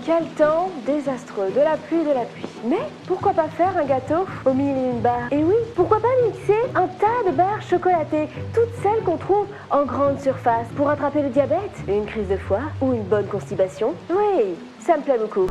Quel temps désastreux, de la pluie, Mais pourquoi pas faire un gâteau au milieu d'une barre? Et oui, pourquoi pas mixer un tas de barres chocolatées, toutes celles qu'on trouve en grande surface, pour attraper le diabète, une crise de foie ou une bonne constipation? Oui, ça me plaît beaucoup.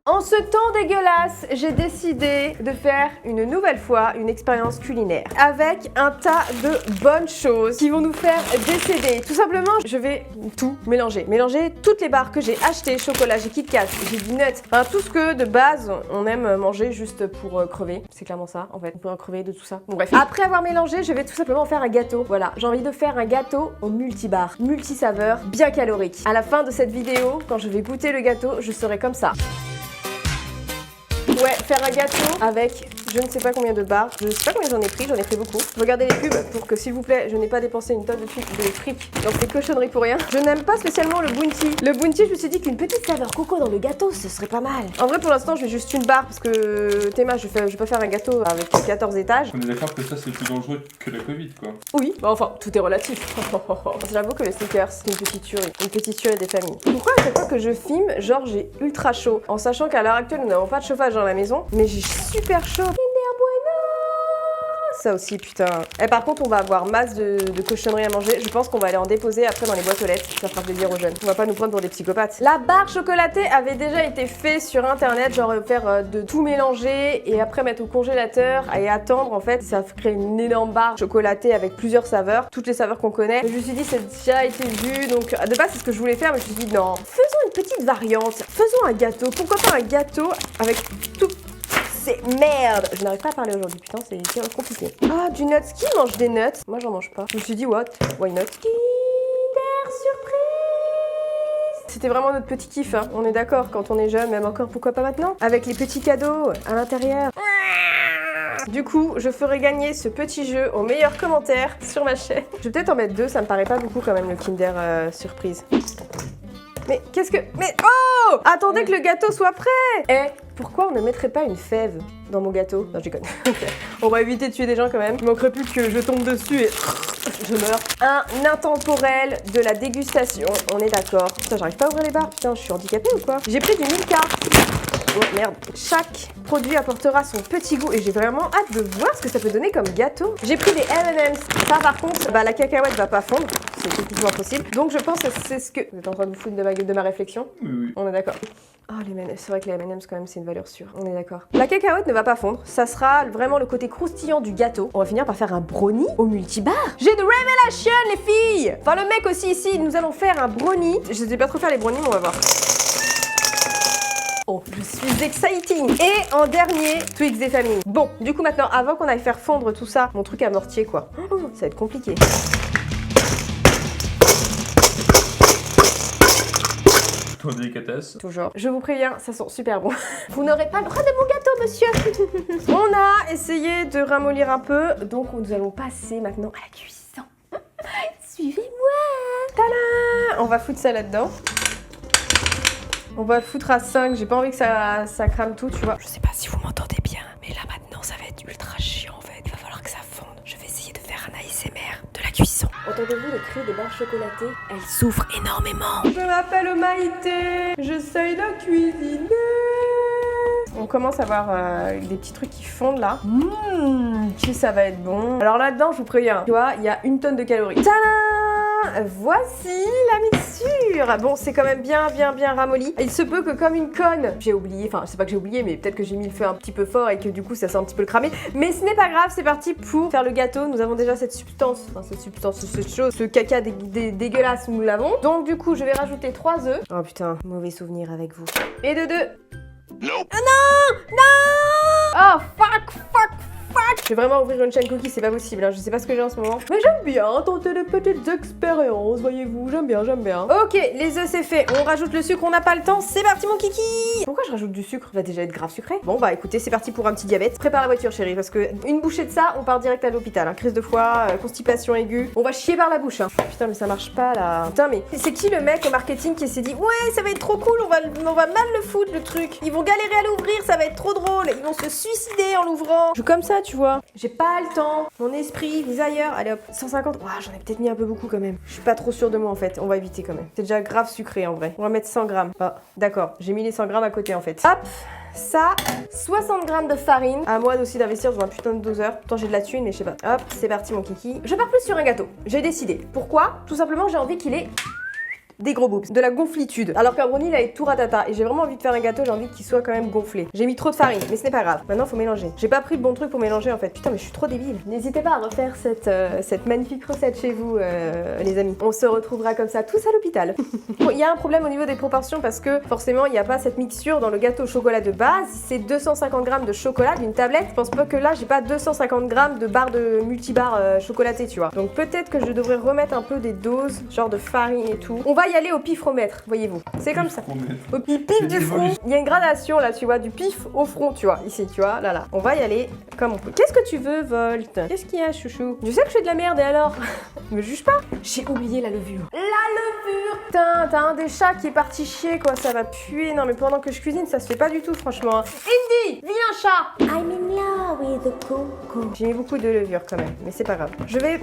En ce temps dégueulasse, j'ai décidé de faire une nouvelle fois une expérience culinaire avec un tas de bonnes choses qui vont nous faire décéder. Tout simplement, je vais tout mélanger. Mélanger toutes les barres que j'ai achetées, chocolat, j'ai Kit Kat, j'ai du nut, enfin tout ce que de base on aime manger juste pour crever. C'est clairement ça en fait, on peut crever de tout ça. Bon bref. Après avoir mélangé, je vais tout simplement faire un gâteau. Voilà, j'ai envie de faire un gâteau au multi-barres, multi-saveurs, bien calorique. À la fin de cette vidéo, quand je vais goûter le gâteau, je serai comme ça. Ouais, faire un gâteau avec je ne sais pas combien de barres, je ne sais pas combien j'en ai pris beaucoup. Regardez les pubs pour que s'il vous plaît, je n'ai pas dépensé une tonne de fric dans ces cochonneries pour rien. Je n'aime pas spécialement le bounty. Le bounty, je me suis dit qu'une petite saveur coco dans le gâteau, ce serait pas mal. En vrai, pour l'instant, je vais juste une barre parce que Théma, je vais pas faire un gâteau avec 14 étages. On est d'accord que ça, c'est plus dangereux que la Covid, quoi. Oui, bah enfin, tout est relatif. J'avoue que le sneakers, c'est une petite tuerie des familles. Pourquoi à chaque fois que je filme, genre j'ai ultra chaud, en sachant qu'à l'heure actuelle, nous n'avons pas de chauffage dans la maison, mais j'ai super chaud. Ça aussi, putain. Et par contre, on va avoir masse de cochonneries à manger. Je pense qu'on va aller en déposer après dans les boîtes aux lettres. Ça fera plaisir aux jeunes. On va pas nous prendre pour des psychopathes. La barre chocolatée avait déjà été faite sur internet, genre faire de tout mélanger et après mettre au congélateur et attendre. En fait, ça crée une énorme barre chocolatée avec plusieurs saveurs, toutes les saveurs qu'on connaît. Et je me suis dit, c'est déjà été vu. Donc, de base, c'est ce que je voulais faire, mais je me suis dit, non. Faisons une petite variante. Faisons un gâteau. Pourquoi pas un gâteau avec tout. Merde, je n'arrive pas à parler aujourd'hui, putain, c'est compliqué. Ah, du nuts, qui mange des nuts? Moi, j'en mange pas. Je me suis dit, what? Why not? Kinder Surprise! C'était vraiment notre petit kiff, hein. On est d'accord, quand on est jeune, même encore, pourquoi pas maintenant? Avec les petits cadeaux à l'intérieur. Du coup, je ferai gagner ce petit jeu au meilleur commentaire sur ma chaîne. Je vais peut-être en mettre 2, ça me paraît pas beaucoup quand même, le Kinder Surprise. Mais qu'est-ce que... Mais oh! Attendez que le gâteau soit prêt! Eh, pourquoi on ne mettrait pas une fève dans mon gâteau? Non, je déconne. On va éviter de tuer des gens quand même. Il manquerait plus que je tombe dessus et je meurs. Un intemporel de la dégustation, on est d'accord. Putain, j'arrive pas à ouvrir les barres. Putain, je suis handicapée ou quoi? J'ai pris du Milka. Oh merde. Chaque produit apportera son petit goût et j'ai vraiment hâte de voir ce que ça peut donner comme gâteau. J'ai pris des M&M's. Ça par contre, bah la cacahuète va pas fondre. C'est techniquement possible. Donc je pense que c'est ce que... Vous êtes en train de vous foutre de ma réflexion? Oui. On est d'accord. Oh les M&M's, c'est vrai que les M&M's quand même c'est une valeur sûre. On est d'accord. La cacahuète ne va pas fondre. Ça sera vraiment le côté croustillant du gâteau. On va finir par faire un brownie au multibar. J'ai de révélation les filles. Enfin le mec aussi ici, nous allons faire un brownie. Je sais pas trop faire les brownies, mais on va voir. Oh, je suis exciting. Et en dernier, Twix des familles. Bon, du coup maintenant, avant qu'on aille faire fondre tout ça, mon truc à mortier quoi. Oh, ça va être compliqué. Toi, délicatesse. Toujours. Je vous préviens, ça sent super bon. Vous n'aurez pas le droit de mon gâteau, monsieur. On a essayé de ramollir un peu, donc nous allons passer maintenant à la cuisson. Suivez-moi. Tada! On va foutre ça là-dedans. On va le foutre à 5, j'ai pas envie que ça crame tout, tu vois. Je sais pas si vous m'entendez bien, mais là maintenant ça va être ultra chiant en fait. Il va falloir que ça fonde. Je vais essayer de faire un ASMR de la cuisson. Entendez-vous le cri des barres chocolatées? Elles souffrent énormément. Je m'appelle Maïté, j'essaye de cuisiner. On commence à avoir des petits trucs qui fondent là. Que ça va être bon. Alors là-dedans, je vous préviens, tu vois, il y a une tonne de calories. Tadam! Voici la mixture. Bon, c'est quand même bien ramolli. Il se peut que comme une conne, j'ai oublié, enfin, c'est pas que j'ai oublié, mais peut-être que j'ai mis le feu un petit peu fort et que du coup, ça sent un petit peu le cramé. Mais ce n'est pas grave, c'est parti pour faire le gâteau. Nous avons déjà cette substance, cette chose, ce caca dégueulasse, nous l'avons. Donc du coup, je vais rajouter 3 œufs. Oh putain, mauvais souvenir avec vous. Et de 2. Nope. Ah non! Non! Oh fuck! Je vais vraiment ouvrir une chaîne cookie, c'est pas possible, hein. Je sais pas ce que j'ai en ce moment. Mais j'aime bien tenter des petites expériences, voyez-vous, j'aime bien, j'aime bien. Ok, les œufs c'est fait, on rajoute le sucre, on n'a pas le temps, c'est parti mon kiki. Pourquoi je rajoute du sucre? Va déjà être grave sucré. Bon bah écoutez, c'est parti pour un petit diabète. Prépare la voiture chérie, parce que une bouchée de ça, on part direct à l'hôpital, hein. Crise de foie, constipation aiguë, on va chier par la bouche, hein. Putain mais ça marche pas là. Putain mais c'est qui le mec au marketing qui s'est dit ouais ça va être trop cool, on va mal le foutre le truc. Ils vont galérer à l'ouvrir, ça va être trop drôle, ils vont se suicider en l'ouvrant. Je joue comme ça tu vois. J'ai pas le temps, mon esprit vise ailleurs. Allez hop, 150. Ouah, j'en ai peut-être mis un peu beaucoup quand même. Je suis pas trop sûre de moi en fait, on va éviter quand même. C'est déjà grave sucré en vrai. On va mettre 100 grammes. Ah d'accord, j'ai mis les 100 grammes à côté en fait. Hop. Ça, 60 grammes de farine. À moi aussi d'investir dans un putain de doseur. Pourtant j'ai de la thune mais je sais pas. Hop, c'est parti mon kiki. Je pars plus sur un gâteau. J'ai décidé. Pourquoi? Tout simplement j'ai envie qu'il ait des gros boobs, de la gonflitude. Alors qu'un brownie, il a tout ratata. Et j'ai vraiment envie de faire un gâteau, j'ai envie qu'il soit quand même gonflé. J'ai mis trop de farine, mais ce n'est pas grave. Maintenant, faut mélanger. J'ai pas pris le bon truc pour mélanger en fait. Putain, mais je suis trop débile. N'hésitez pas à refaire cette magnifique recette chez vous, les amis. On se retrouvera comme ça tous à l'hôpital. Il y a un problème au niveau des proportions parce que forcément, il n'y a pas cette mixture dans le gâteau au chocolat de base. C'est 250 grammes de chocolat d'une tablette. Je pense pas que là, j'ai pas 250 grammes de barres de multibarres chocolatées, tu vois. Donc peut-être que je devrais remettre un peu des doses, genre de farine et tout. On va y aller au pifromètre, voyez-vous. C'est comme ça. Au pif du front. Il y a une gradation là, tu vois, du pif au front, tu vois. Ici, tu vois, là. On va y aller comme on peut. Qu'est-ce que tu veux, Volt? Qu'est-ce qu'il y a, chouchou? Je sais que je fais de la merde et alors? Me juge pas. J'ai oublié la levure. La levure! Putain, t'as un des chats qui est parti chier, quoi. Ça va puer. Non, mais pendant que je cuisine, ça se fait pas du tout, franchement. Indy, viens, chat! I'm in love with the coco. J'ai mis beaucoup de levure quand même, mais c'est pas grave. Je vais.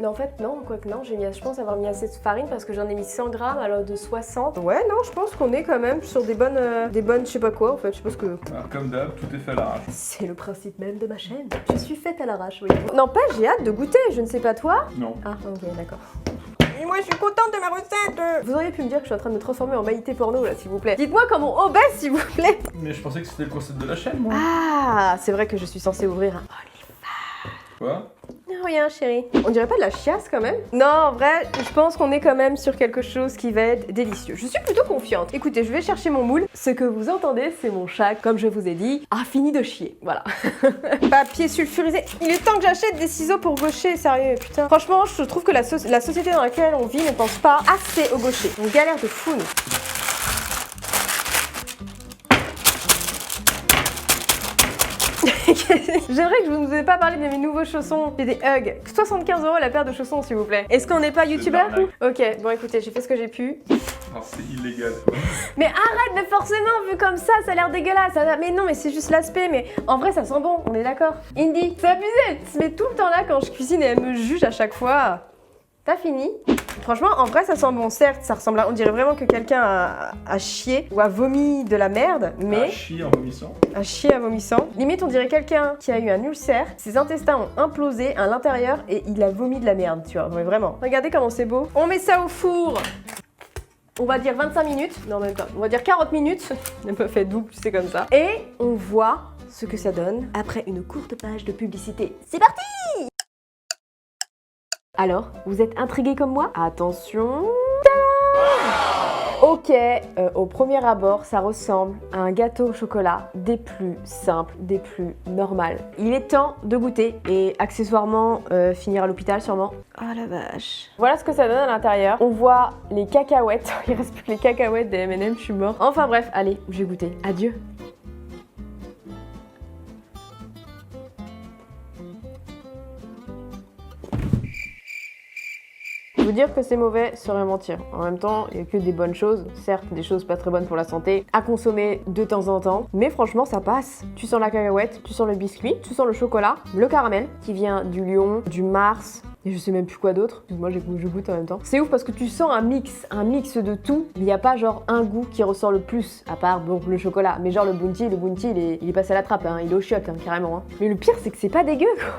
Non, en fait, non, quoique non. J'ai mis, je pense avoir mis assez de farine parce que j'en ai mis 100 grammes. Alors de 60. Ouais, non, je pense qu'on est quand même sur des bonnes, je sais pas quoi en fait, je pense que... Alors, comme d'hab, tout est fait à l'arrache. C'est le principe même de ma chaîne. Je suis faite à l'arrache, oui. N'empêche, j'ai hâte de goûter, je ne sais pas toi. Non. Ah, ok, d'accord. Et moi, je suis contente de ma recette. Vous auriez pu me dire que je suis en train de me transformer en Maïté porno, là, s'il vous plaît. Dites-moi comment obèse, s'il vous plaît. Mais je pensais que c'était le concept de la chaîne, moi. Ah, c'est vrai que je suis censée ouvrir un Quoi? Rien, chérie. On dirait pas de la chiasse quand même? Non, en vrai, je pense qu'on est quand même sur quelque chose qui va être délicieux. Je suis plutôt confiante. Écoutez, je vais chercher mon moule. Ce que vous entendez, c'est mon chat, comme je vous ai dit, a fini de chier. Voilà. Papier sulfurisé. Il est temps que j'achète des ciseaux pour gaucher, sérieux, putain. Franchement, je trouve que la société dans laquelle on vit ne pense pas assez au gaucher. On galère de fou, nous. J'aimerais que je ne vous ai pas parlé de mes nouveaux chaussons. J'ai des Hugs. 75 € la paire de chaussons, s'il vous plaît. Est-ce qu'on n'est pas youtubeur? Ok, bon écoutez, j'ai fait ce que j'ai pu. Oh, c'est illégal. Mais arrête, mais forcément, vu comme ça a l'air dégueulasse. Mais non, mais c'est juste l'aspect. Mais en vrai, ça sent bon, on est d'accord. Indy, c'est abusé. Elle se met tout le temps là quand je cuisine et elle me juge à chaque fois. T'as fini? Franchement, en vrai, ça sent bon. Certes, ça ressemble à... On dirait vraiment que quelqu'un a chié ou a vomi de la merde, mais... A chié en vomissant. A chié en vomissant. Limite, on dirait quelqu'un qui a eu un ulcère, ses intestins ont implosé à l'intérieur et il a vomi de la merde, tu vois. Mais vraiment. Regardez comment c'est beau. On met ça au four. On va dire 25 minutes. Non, même pas. On va dire 40 minutes. Un peu fait double, c'est comme ça. Et on voit ce que ça donne après une courte page de publicité. C'est parti! Alors, vous êtes intrigués comme moi? Attention. Ok, au premier abord, ça ressemble à un gâteau au chocolat des plus simples, des plus normales. Il est temps de goûter et accessoirement finir à l'hôpital sûrement. Oh la vache. Voilà ce que ça donne à l'intérieur. On voit les cacahuètes. Il reste plus que les cacahuètes des M&M, je suis morte. Enfin bref, allez, je vais goûter. Adieu. Vous dire que c'est mauvais serait mentir. En même temps, il n'y a que des bonnes choses, certes des choses pas très bonnes pour la santé, à consommer de temps en temps, mais franchement ça passe. Tu sens la cacahuète, tu sens le biscuit, tu sens le chocolat, le caramel qui vient du lion, du Mars, et je sais même plus quoi d'autre. Moi je goûte en même temps. C'est ouf parce que tu sens un mix de tout. Il n'y a pas genre un goût qui ressort le plus, à part bon, le chocolat. Mais genre le bounty il est passé à la trappe, hein. Il est au chiottes, hein, carrément. Hein. Mais le pire c'est que c'est pas dégueu quoi.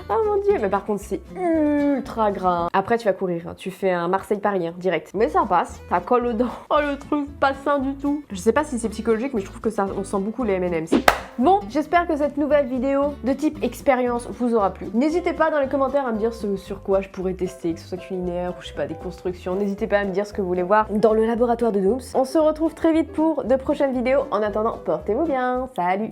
Oh mon dieu, mais par contre c'est ultra gras. Après tu vas courir, hein. Tu fais un Marseille-Paris hein, direct. Mais ça passe, ça colle aux dents. Oh le truc pas sain du tout. Je sais pas si c'est psychologique mais je trouve que ça, on sent beaucoup les M&M's. Bon, j'espère que cette nouvelle vidéo de type expérience vous aura plu. N'hésitez pas dans les commentaires à me dire ce sur quoi je pourrais tester, que ce soit culinaire ou je sais pas, des constructions. N'hésitez pas à me dire ce que vous voulez voir dans le laboratoire de Dooms. On se retrouve très vite pour de prochaines vidéos. En attendant, portez-vous bien. Salut!